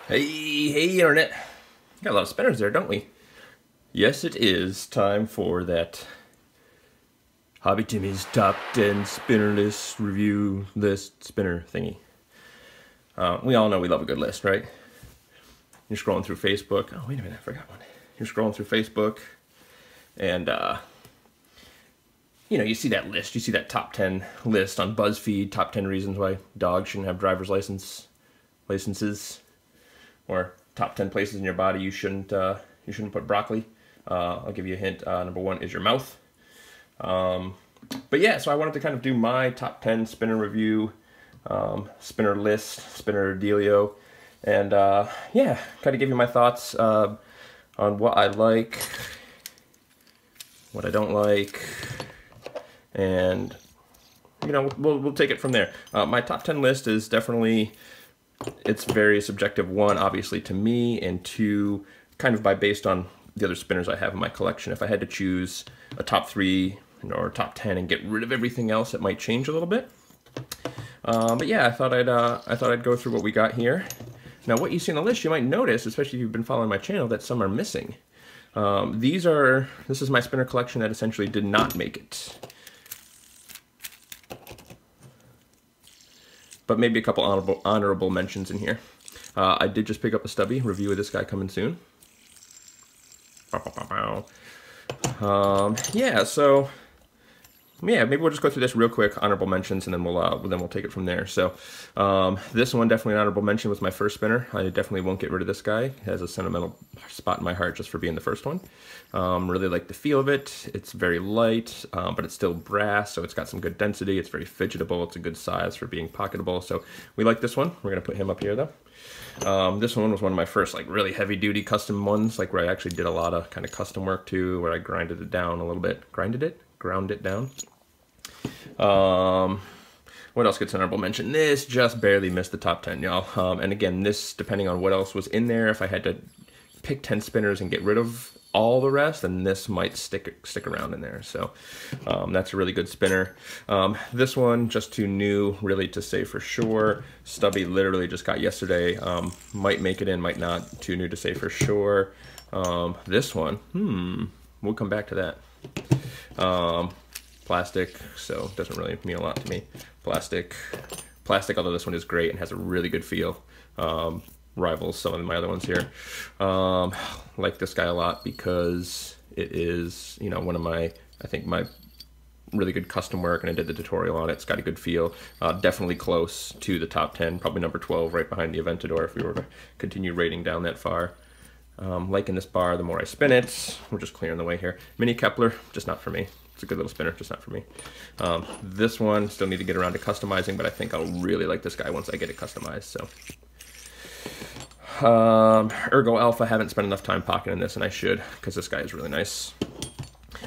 Hey, Internet. Got a lot of spinners there, don't we? Yes, it is time for that Hobby Timmy's Top 10 Spinner List Review List Spinner thingy. We all know we love a good list, right? You're scrolling through Facebook. Oh, wait a minute, I forgot one. You're scrolling through Facebook, and, you see that list. You see that top 10 list on BuzzFeed, top 10 reasons why dogs shouldn't have driver's licenses. Or top 10 places in your body you shouldn't put broccoli. I'll give you a hint. Number one is your mouth. But yeah, so I wanted to kind of do my top 10 spinner review, spinner list, spinner dealio, and yeah, kind of give you my thoughts on what I like, what I don't like, and we'll take it from there. My top 10 list is definitely, it's very subjective. One, obviously, to me, and two, kind of based on the other spinners I have in my collection. If I had to choose a top 3 or top 10 and get rid of everything else, it might change a little bit. But yeah, I thought I'd go through what we got here. Now, what you see on the list, you might notice, especially if you've been following my channel, that some are missing. This is my spinner collection that essentially did not make it. But maybe a couple honorable mentions in here. I did just pick up a stubby. Review of this guy coming soon. Yeah, maybe we'll just go through this real quick, honorable mentions, and then we'll take it from there. So this one, definitely an honorable mention, was my first spinner. I definitely won't get rid of this guy. It has a sentimental spot in my heart just for being the first one. Really like the feel of it. It's very light, but it's still brass, so it's got some good density. It's very fidgetable. It's a good size for being pocketable. So we like this one. We're gonna put him up here though. This one was one of my first like really heavy duty custom ones, like where I actually did a lot of kind of custom work too, where I grinded it down a little bit. Ground it down. What else gets an honorable mention? This just barely missed the top 10, y'all. And again, this, depending on what else was in there, if I had to pick 10 spinners and get rid of all the rest, then this might stick around in there. So that's a really good spinner. This one, just too new really to say for sure. Stubby literally just got yesterday. Might make it in, might not. Too new to say for sure. This one, we'll come back to that. Plastic, so it doesn't really mean a lot to me. Plastic, although this one is great and has a really good feel. Rivals some of my other ones here. Like this guy a lot because it is, one of my, I think my really good custom work, and I did the tutorial on it. It's got a good feel. Definitely close to the top 10, probably number 12, right behind the Aventador if we were to continue rating down that far. Liking this bar the more I spin it. We're just clearing the way here. Mini Kepler, just not for me. It's a good little spinner, just not for me. This one, still need to get around to customizing, but I think I'll really like this guy once I get it customized, so. Ergo Alpha, haven't spent enough time pocketing this, and I should, because this guy is really nice.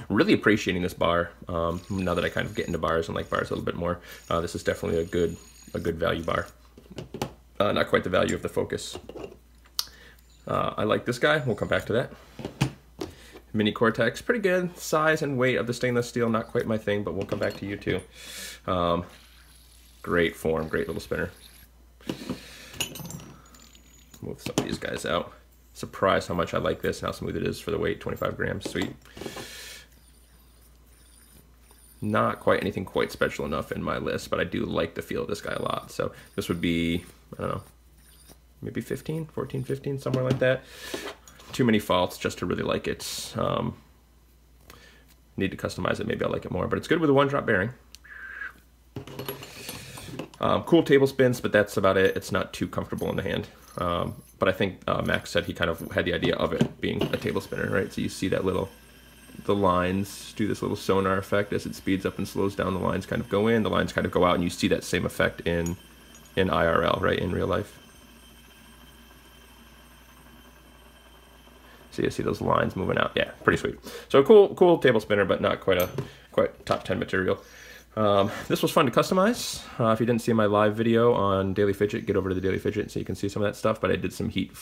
Really appreciating this bar, now that I kind of get into bars and like bars a little bit more. This is definitely a good value bar. Not quite the value of the Focus. I like this guy, we'll come back to that. Mini Cortex, pretty good. Size and weight of the stainless steel, not quite my thing, but we'll come back to you too. Great form, great little spinner. Move some of these guys out. Surprised how much I like this and how smooth it is for the weight, 25 grams, sweet. Not quite anything quite special enough in my list, but I do like the feel of this guy a lot. So this would be, I don't know, maybe 15, 14, 15, somewhere like that. Too many faults just to really like it. Need to customize it, maybe I'll like it more, but it's good with a one-drop bearing. Cool table spins, but that's about it. It's not too comfortable in the hand. But I think Max said he kind of had the idea of it being a table spinner, right? So you see that the lines do this little sonar effect as it speeds up and slows down. The lines kind of go in, the lines kind of go out, and you see that same effect in IRL, right, in real life. So you see those lines moving out. Yeah, pretty sweet. So cool table spinner, but not quite top 10 material. This was fun to customize. If you didn't see my live video on Daily Fidget, get over to the Daily Fidget so you can see some of that stuff. But I did some heat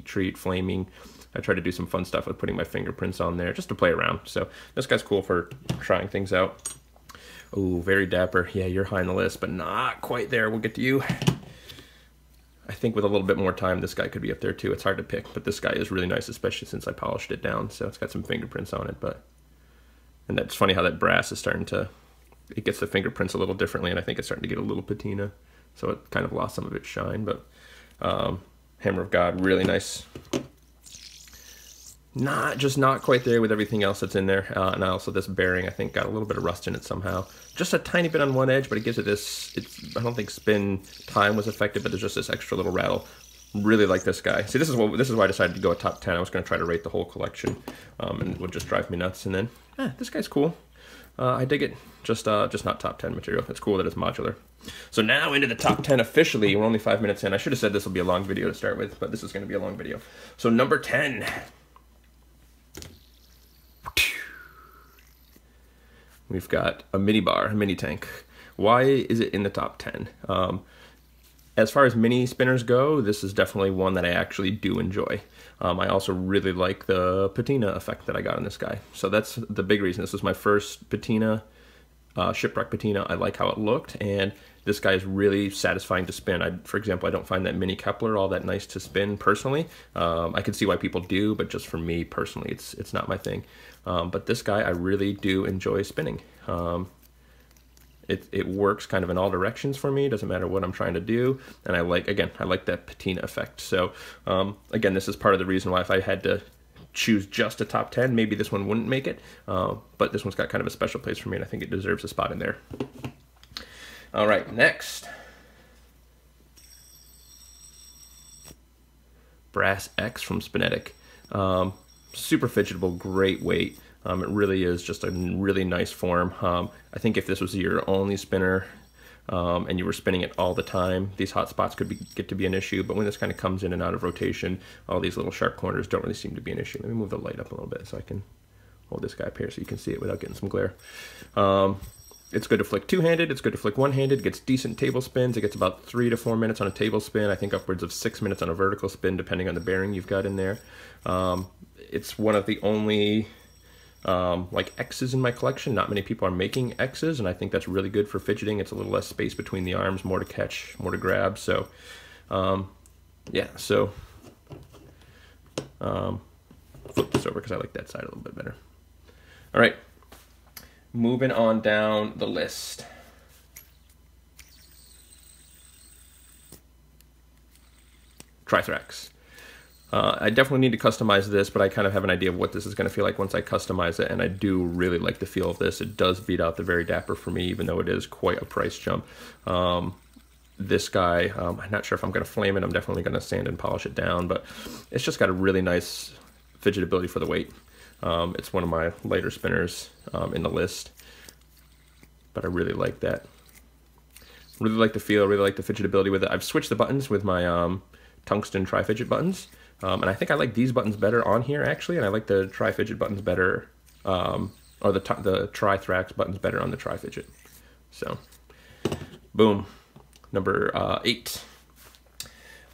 treat, flaming. I tried to do some fun stuff with putting my fingerprints on there just to play around. So this guy's cool for trying things out. Oh, very dapper. Yeah, you're high on the list, but not quite there. We'll get to you. I think with a little bit more time, this guy could be up there too. It's hard to pick, but this guy is really nice, especially since I polished it down. So it's got some fingerprints on it, and that's funny how that brass is starting to, it gets the fingerprints a little differently, and I think it's starting to get a little patina. So it kind of lost some of its shine, but Hammer of God, really nice. Not quite there with everything else that's in there. And also this bearing, I think, got a little bit of rust in it somehow. Just a tiny bit on one edge, but it gives it this, I don't think spin time was affected, but there's just this extra little rattle. Really like this guy. See, this is why I decided to go a top 10. I was going to try to rate the whole collection, and it would just drive me nuts. And then, this guy's cool. I dig it. Just not top 10 material. It's cool that it's modular. So now into the top 10 officially. We're only 5 minutes in. I should have said this will be a long video to start with, but this is going to be a long video. So number 10. We've got a mini bar, a mini tank. Why is it in the top 10? As far as mini spinners go, this is definitely one that I actually do enjoy. I also really like the patina effect that I got on this guy. So that's the big reason. This was my first patina, shipwreck patina. I like how it looked, and this guy is really satisfying to spin. For example, I don't find that mini Kepler all that nice to spin personally. I can see why people do, but just for me personally, it's not my thing. But this guy, I really do enjoy spinning. It works kind of in all directions for me. It doesn't matter what I'm trying to do. And I like that patina effect. So again, this is part of the reason why if I had to choose just a top 10, maybe this one wouldn't make it. But this one's got kind of a special place for me, and I think it deserves a spot in there. All right, next. Brass X from Spinetic. Super fidgetable, great weight. It really is just a really nice form. I think if this was your only spinner and you were spinning it all the time, these hot spots could get to be an issue, but when this kind of comes in and out of rotation, all these little sharp corners don't really seem to be an issue. Let me move the light up a little bit so I can hold this guy up here so you can see it without getting some glare. It's good to flick two-handed, it's good to flick one-handed, gets decent table spins. It gets about 3 to 4 minutes on a table spin, I think upwards of 6 minutes on a vertical spin, depending on the bearing you've got in there. It's one of the only like X's in my collection. Not many people are making X's, and I think that's really good for fidgeting. It's a little less space between the arms, more to catch, more to grab. So yeah, so flip this over because I like that side a little bit better. All right, moving on down the list. Trithrax. I definitely need to customize this, but I kind of have an idea of what this is going to feel like once I customize it, and I do really like the feel of this. It does beat out the Very Dapper for me, even though it is quite a price jump. This guy, I'm not sure if I'm going to flame it. I'm definitely going to sand and polish it down, but it's just got a really nice fidgetability for the weight. It's one of my lighter spinners in the list, but I really like that. Really like the feel, really like the fidgetability with it. I've switched the buttons with my tungsten tri-fidget buttons. And I think I like these buttons better on here, actually, and I like the tri-fidget buttons better, or the Trithrax buttons better on the tri-fidget. So, boom. Number 8.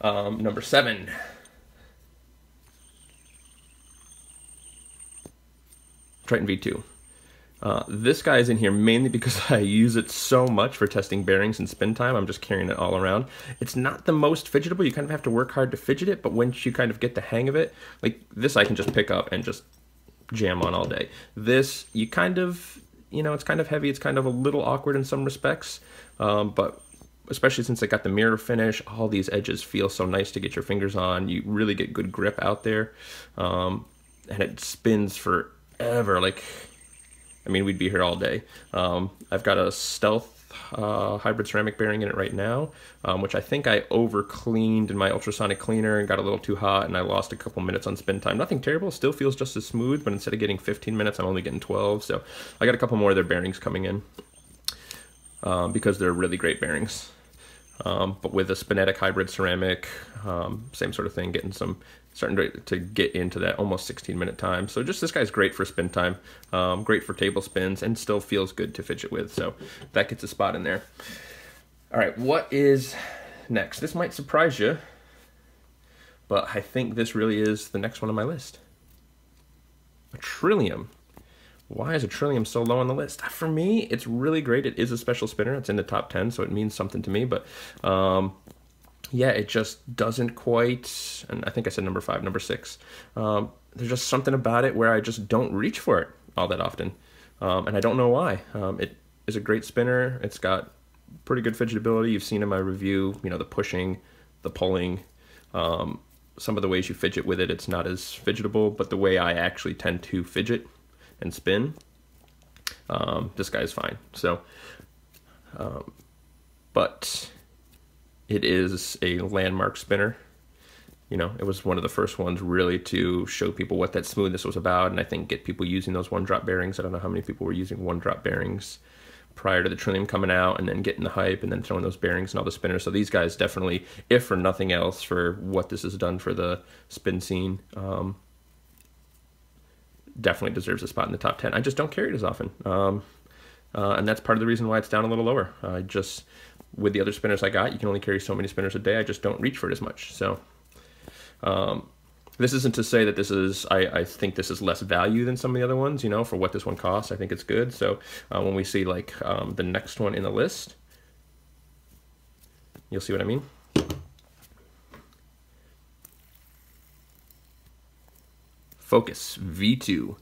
Number 7. Triton V2. This guy is in here mainly because I use it so much for testing bearings and spin time. I'm just carrying it all around. It's not the most fidgetable. You kind of have to work hard to fidget it, but once you kind of get the hang of it, like this I can just pick up and just jam on all day. This, you kind of, it's kind of heavy. It's kind of a little awkward in some respects, but especially since I got the mirror finish, all these edges feel so nice to get your fingers on. You really get good grip out there, and it spins forever. Like, I mean, we'd be here all day. I've got a Stealth hybrid ceramic bearing in it right now, which I think I over-cleaned in my ultrasonic cleaner and got a little too hot, and I lost a couple minutes on spin time. Nothing terrible, still feels just as smooth, but instead of getting 15 minutes, I'm only getting 12, so I got a couple more of their bearings coming in because they're really great bearings. But with a Spinetic hybrid ceramic, same sort of thing, starting to get into that almost 16-minute time. So just this guy's great for spin time, great for table spins, and still feels good to fidget with. So that gets a spot in there. All right, what is next? This might surprise you, but I think this really is the next one on my list. A Trillium. Why is a Trillium so low on the list? For me, it's really great. It is a special spinner. It's in the top 10, so it means something to me. But yeah, it just doesn't quite, and I think I said number 5, number 6. There's just something about it where I just don't reach for it all that often. And I don't know why. It is a great spinner. It's got pretty good fidgetability. You've seen in my review, you know, the pushing, the pulling, some of the ways you fidget with it, it's not as fidgetable, but the way I actually tend to fidget and spin, this guy is fine. So, but it is a landmark spinner. You know, it was one of the first ones really to show people what that smoothness was about, and I think get people using those one-drop bearings. I don't know how many people were using one-drop bearings prior to the Trillium coming out, and then getting the hype, and then throwing those bearings and all the spinners. So these guys definitely, if for nothing else, for what this has done for the spin scene, definitely deserves a spot in the top 10. I just don't carry it as often, and that's part of the reason why it's down a little lower. I just, with the other spinners I got, you can only carry so many spinners a day. I just don't reach for it as much. So this isn't to say that this is, I think this is less value than some of the other ones, you know, for what this one costs. I think it's good. So when we see like the next one in the list, you'll see what I mean. Focus V2.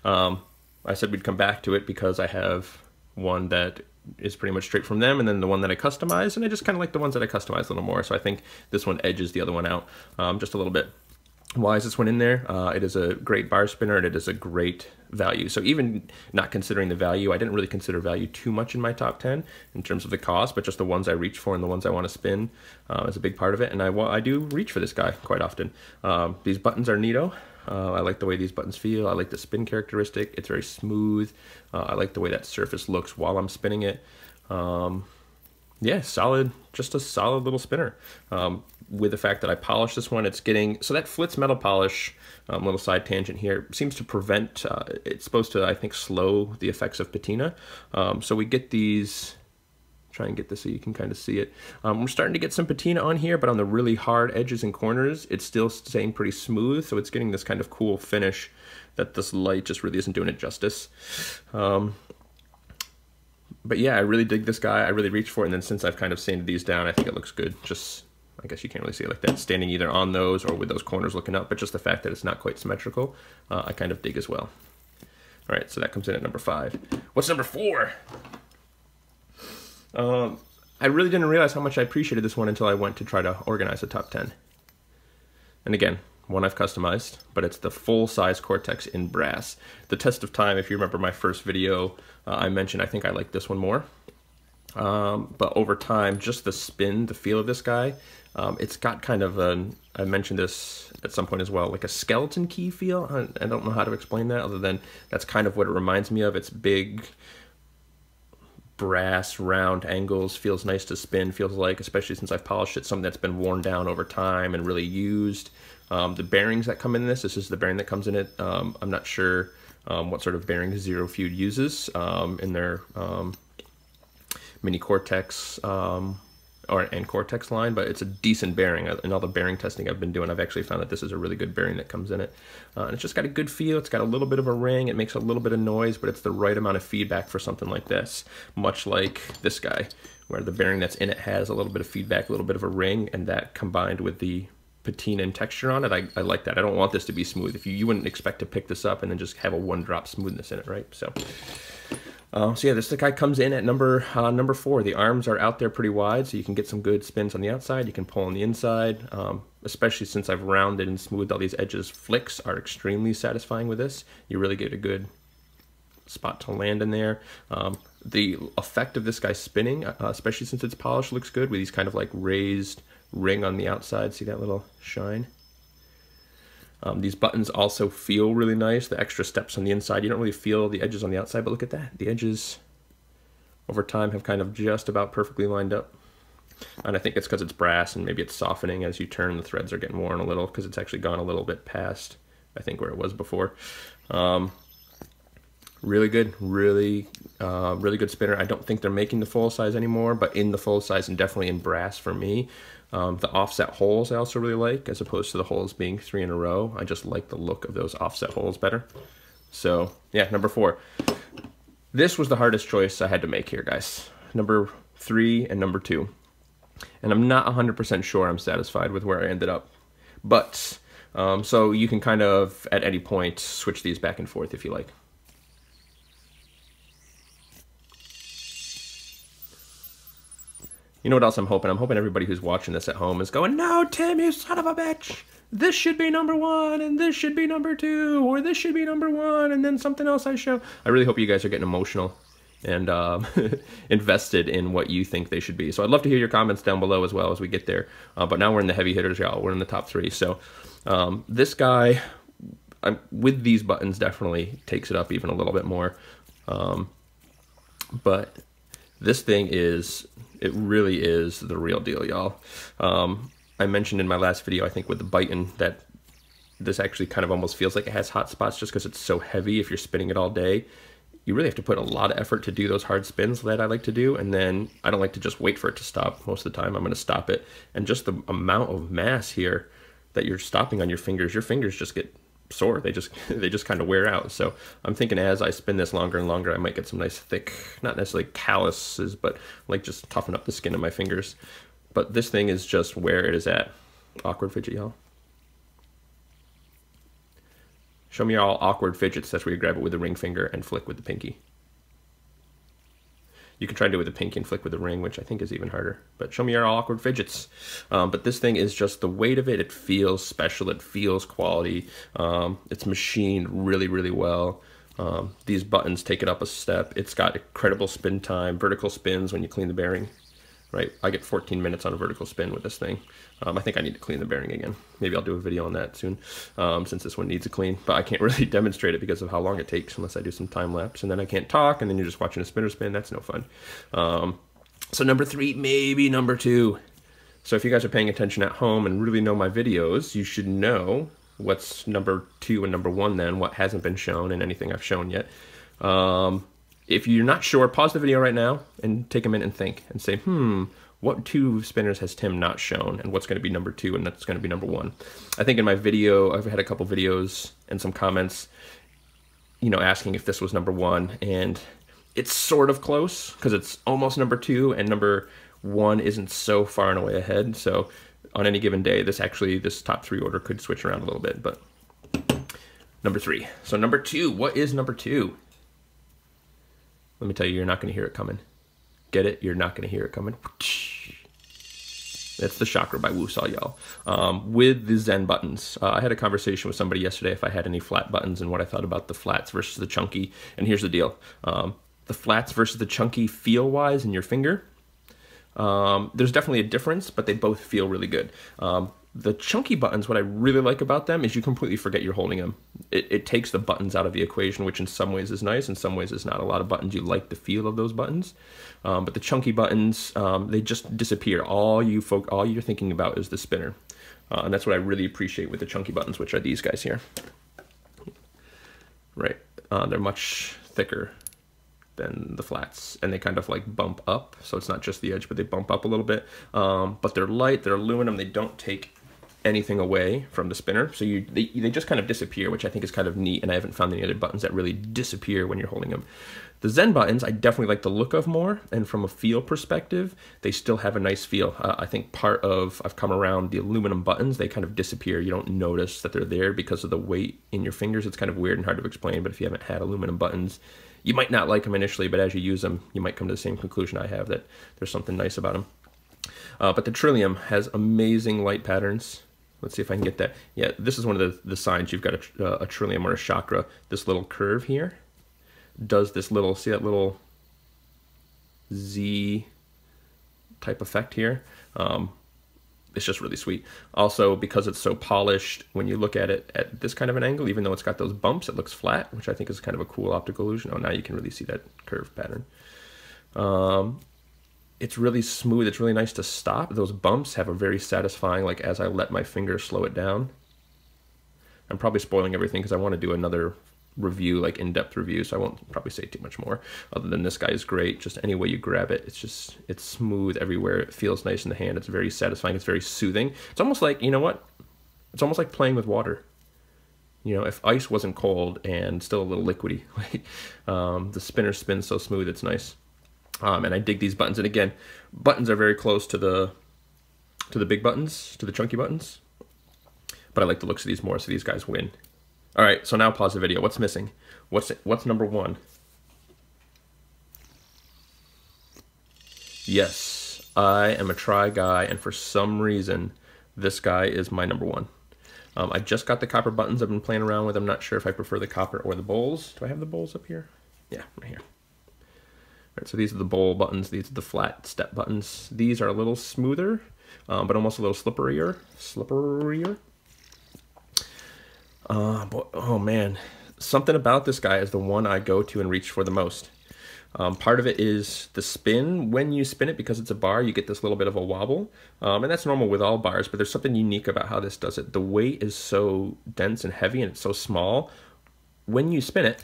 I said we'd come back to it because I have one that is pretty much straight from them, and then the one that I customized, and I just kind of like the ones that I customized a little more. So I think this one edges the other one out just a little bit. Why is this one in there? It is a great bar spinner, and it is a great value. So even not considering the value, I didn't really consider value too much in my top 10 in terms of the cost, but just the ones I reach for and the ones I want to spin is a big part of it. And I do reach for this guy quite often. These buttons are neato. I like the way these buttons feel. I like the spin characteristic. It's very smooth. I like the way that surface looks while I'm spinning it. Yeah, solid, just a solid little spinner. With the fact that I polished this one, it's getting, so that Flitz metal polish, little side tangent here, seems to prevent, it's supposed to, I think, slow the effects of patina. So we get these, try and get this so you can kind of see it. We're starting to get some patina on here, but on the really hard edges and corners, it's still staying pretty smooth. So it's getting this kind of cool finish that this light just really isn't doing it justice. But yeah, I really dig this guy. I really reach for it. And then since I've kind of sanded these down, I think it looks good. Just, I guess you can't really see it like that, standing either on those or with those corners looking up, but just the fact that it's not quite symmetrical, I kind of dig as well. All right, so that comes in at number 5. What's number 4? I really didn't realize how much I appreciated this one until I went to try to organize the top 10. And again, one I've customized, but it's the full-size Cortex in brass. The test of time, if you remember my first video, I mentioned I think I like this one more. But over time, just the spin, the feel of this guy, it's got kind of an, I mentioned this at some point as well, like a skeleton key feel. I don't know how to explain that other than that's kind of what it reminds me of. It's big, brass, round angles, feels nice to spin, feels like, especially since I've polished it, something that's been worn down over time and really used. The bearings that come in this is the bearing that comes in it. I'm not sure what sort of bearing Zero Feud uses in their mini Cortex and Cortex line, but it's a decent bearing. In all the bearing testing I've been doing, I've actually found that this is a really good bearing that comes in it. And it's just got a good feel. It's got a little bit of a ring. It makes a little bit of noise, but it's the right amount of feedback for something like this, much like this guy, where the bearing that's in it has a little bit of feedback, a little bit of a ring, and that combined with the patina and texture on it, I like that. I don't want this to be smooth. If you wouldn't expect to pick this up and then just have a one-drop smoothness in it, right? So yeah, this guy comes in at number 4. The arms are out there pretty wide, so you can get some good spins on the outside. You can pull on the inside, especially since I've rounded and smoothed all these edges. Flicks are extremely satisfying with this. You really get a good spot to land in there. The effect of this guy spinning, especially since it's polished, looks good with these kind of like raised ring on the outside. See that little shine? These buttons also feel really nice. The extra steps on the inside, you don't really feel the edges on the outside, but look at that. The edges over time have kind of just about perfectly lined up. And I think it's because it's brass and maybe it's softening as you turn. The threads are getting worn a little because it's actually gone a little bit past, I think, where it was before. Really good, really good spinner. I don't think they're making the full size anymore, but in the full size and definitely in brass for me. The offset holes I also really like, as opposed to the holes being 3 in a row. I just like the look of those offset holes better. So yeah, number 4. This was the hardest choice I had to make here, guys. Number 3 and number 2. And I'm not 100% sure I'm satisfied with where I ended up. But, so you can kind of, at any point, switch these back and forth if you like. You know what else I'm hoping? I'm hoping everybody who's watching this at home is going, "No, Tim, you son of a bitch! This should be number 1, and this should be number 2, or this should be number 1, and then something else I show." I really hope you guys are getting emotional and invested in what you think they should be. So I'd love to hear your comments down below as well as we get there. But now we're in the heavy hitters, y'all. We're in the top 3. So this guy, with these buttons, definitely takes it up even a little bit more. But this thing is, it really is the real deal, y'all. I mentioned in my last video, I think with the Biton, that this actually kind of almost feels like it has hot spots just because it's so heavy. If you're spinning it all day, you really have to put a lot of effort to do those hard spins that I like to do. And then I don't like to just wait for it to stop. Most of the time I'm going to stop it. And just the amount of mass here that you're stopping on your fingers just get sore. They just kind of wear out. So I'm thinking as I spin this longer and longer, I might get some nice thick, not necessarily calluses, but like just toughen up the skin of my fingers. But this thing is just where it is at. Awkward fidget, y'all. Show me all awkward fidgets. That's where you grab it with the ring finger and flick with the pinky. You can try to do it with the pinky and flick with the ring, which I think is even harder. But show me your awkward fidgets. But this thing is just the weight of it. It feels special. It feels quality. It's machined really, really well. These buttons take it up a step. It's got incredible spin time, vertical spins when you clean the bearing. Right, I get 14 minutes on a vertical spin with this thing. I think I need to clean the bearing again. Maybe I'll do a video on that soon, since this one needs a clean. But I can't really demonstrate it because of how long it takes unless I do some time lapse. And then I can't talk, and then you're just watching a spinner spin. That's no fun. So number 3, maybe number 2. So if you guys are paying attention at home and really know my videos, you should know what's number 2 and number 1 then, what hasn't been shown and anything I've shown yet. If you're not sure, pause the video right now and take a minute and think and say, what 2 spinners has Tim not shown, and what's going to be number 2 and that's going to be number 1? I think in my video, I've had a couple videos and some comments, you know, asking if this was number 1, and it's sort of close because it's almost number 2 and number 1 isn't so far and away ahead. So on any given day, this top 3 order could switch around a little bit, but number 3. So number 2, what is number 2? Let me tell you, you're not going to hear it coming. Get it? You're not going to hear it coming. That's the Chakra by Woosah, y'all. With the Zen buttons. I had a conversation with somebody yesterday if I had any flat buttons and what I thought about the flats versus the chunky. And here's the deal. The flats versus the chunky feel-wise in your finger, there's definitely a difference, but they both feel really good. The chunky buttons, what I really like about them is you completely forget you're holding them. It takes the buttons out of the equation, which in some ways is nice, in some ways is not. A lot of buttons, you like the feel of those buttons. But the chunky buttons, they just disappear. All you're thinking about is the spinner. And that's what I really appreciate with the chunky buttons, which are these guys here. Right, they're much thicker than the flats, and they kind of like bump up, so it's not just the edge, but they bump up a little bit. But they're light, they're aluminum, they don't take anything away from the spinner, so they just kind of disappear, which I think is kind of neat, and I haven't found any other buttons that really disappear when you're holding them. The Zen buttons, I definitely like the look of more, and from a feel perspective, they still have a nice feel. I think part of, I've come around the aluminum buttons, they kind of disappear. You don't notice that they're there because of the weight in your fingers. It's kind of weird and hard to explain, but if you haven't had aluminum buttons, you might not like them initially, but as you use them, you might come to the same conclusion I have, that there's something nice about them. But the Trillium has amazing light patterns. Let's see if I can get that. Yeah, this is one of the signs you've got a Trillium or a Chakra. This little curve here does this little, see that little Z type effect here? It's just really sweet. Also, because it's so polished, when you look at it at this kind of an angle, even though it's got those bumps, it looks flat, which I think is kind of a cool optical illusion. Oh, now you can really see that curve pattern. It's really smooth. It's really nice to stop. Those bumps have a very satisfying, like as I let my finger slow it down. I'm probably spoiling everything because I want to do another review, like in-depth review, so I won't probably say too much more other than this guy is great. Just any way you grab it, it's smooth everywhere. It feels nice in the hand. It's very satisfying. It's very soothing. It's almost like, you know what? It's almost like playing with water. You know, if ice wasn't cold and still a little liquidy, like, the spinner spins so smooth, it's nice. And I dig these buttons. And again, buttons are very close to the to the big buttons, to the chunky buttons. But I like the looks of these more, so these guys win. All right, so now pause the video. What's missing? What's number one? Yes, I am a Tri guy, and for some reason, this guy is my number one. I just got the copper buttons I've been playing around with. I'm not sure if I prefer the copper or the bowls. Do I have the bowls up here? Yeah, right here. All right, so these are the bowl buttons. These are the flat step buttons. These are a little smoother, but almost a little slipperier. Oh man, something about this guy is the one I go to and reach for the most. Part of it is the spin. When you spin it, because it's a bar, you get this little bit of a wobble. And that's normal with all bars, but there's something unique about how this does it. The weight is so dense and heavy, and it's so small. When you spin it,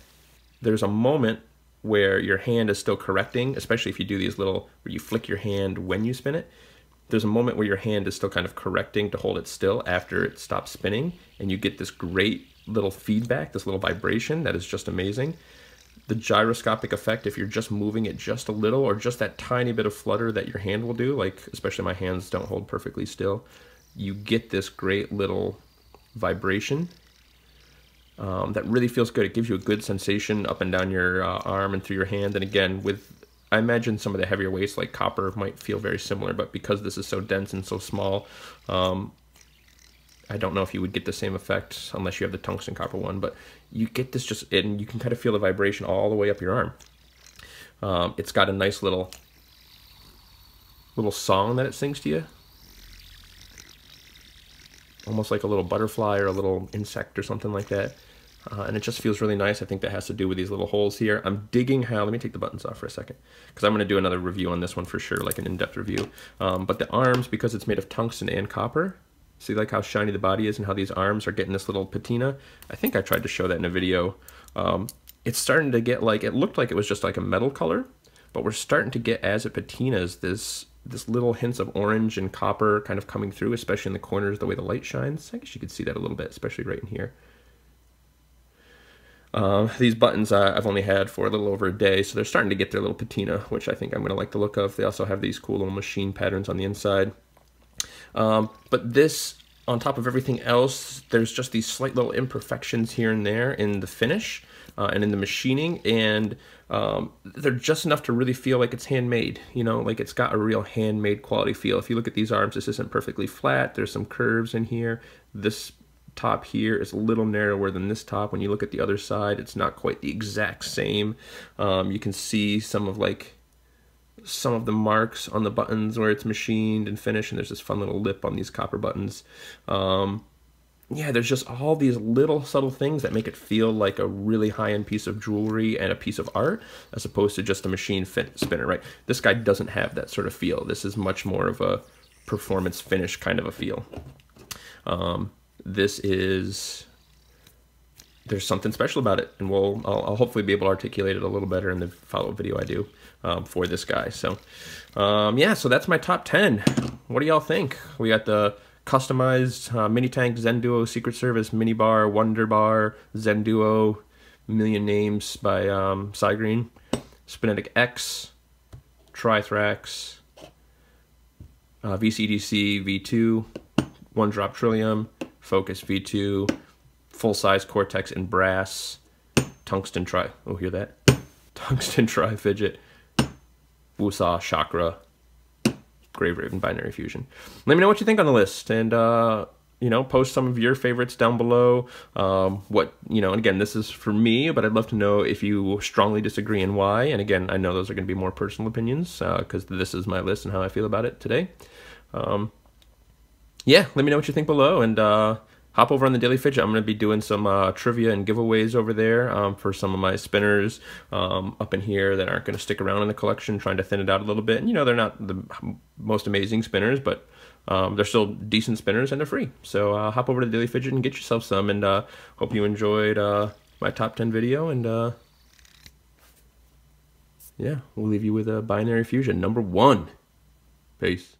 there's a moment where your hand is still correcting, especially if you do these little, where you flick your hand when you spin it. There's a moment where your hand is still kind of correcting to hold it still after it stops spinning, and you get this great little feedback, this little vibration that is just amazing. The gyroscopic effect, if you're just moving it just a little, or just that tiny bit of flutter that your hand will do, like especially my hands don't hold perfectly still, you get this great little vibration that really feels good. It gives you a good sensation up and down your arm and through your hand. And again, I imagine some of the heavier weights like copper might feel very similar, but because this is so dense and so small, I don't know if you would get the same effect unless you have the tungsten copper one, but you get this and you can kind of feel the vibration all the way up your arm. It's got a nice little song that it sings to you. Almost like a little butterfly or a little insect or something like that. And it just feels really nice. I think that has to do with these little holes here. I'm digging how, let me take the buttons off for a second, because I'm going to do another review on this one for sure, like an in-depth review. But the arms, because it's made of tungsten and copper, see like how shiny the body is and how these arms are getting this little patina? I think I tried to show that in a video. It's starting to get like, it looked like it was just like a metal color, but we're starting to get, as it patinas, this little hints of orange and copper kind of coming through, especially in the corners, the way the light shines. I guess you could see that a little bit, especially right in here. These buttons I've only had for a little over a day, so they're starting to get their little patina, which I think I'm going to like the look of. They also have these cool little machine patterns on the inside. But this, on top of everything else, there's just these slight little imperfections here and there in the finish and in the machining, and they're just enough to really feel like it's handmade, you know, like it's got a real handmade quality feel. If you look at these arms, this isn't perfectly flat. There's some curves in here. This top here is a little narrower than this top. When you look at the other side, it's not quite the exact same. You can see some of the marks on the buttons where it's machined and finished, and there's this fun little lip on these copper buttons. Yeah, there's just all these little subtle things that make it feel like a really high-end piece of jewelry and a piece of art, as opposed to just a machine spinner, right? This guy doesn't have that sort of feel. This is much more of a performance finish kind of a feel. There's something special about it, and I'll hopefully be able to articulate it a little better in the follow-up video I do for this guy. So yeah, so that's my top 10. What do y'all think? We got the customized mini tank Zen Duo Secret Service mini bar, Wonder Bar, Zen Duo, Million Names by Cygreen, Spinetic X, Trithrax, VCDC V2, One Drop Trillium, Focus V2, full-size Cortex in brass, Tungsten oh, hear that? Tungsten Tri-Fidget, Woosah Chakra, Grave Raven Binary Fusion. Let me know what you think on the list, and you know, post some of your favorites down below. And again, this is for me, but I'd love to know if you strongly disagree and why. And again, I know those are going to be more personal opinions because this is my list and how I feel about it today. Yeah, let me know what you think below, and hop over on the Daily Fidget. I'm going to be doing some trivia and giveaways over there for some of my spinners up in here that aren't going to stick around in the collection, trying to thin it out a little bit. And, you know, they're not the most amazing spinners, but they're still decent spinners and they're free. So hop over to the Daily Fidget and get yourself some, and hope you enjoyed my top 10 video, and yeah, we'll leave you with a Binary Fusion number 1. Peace.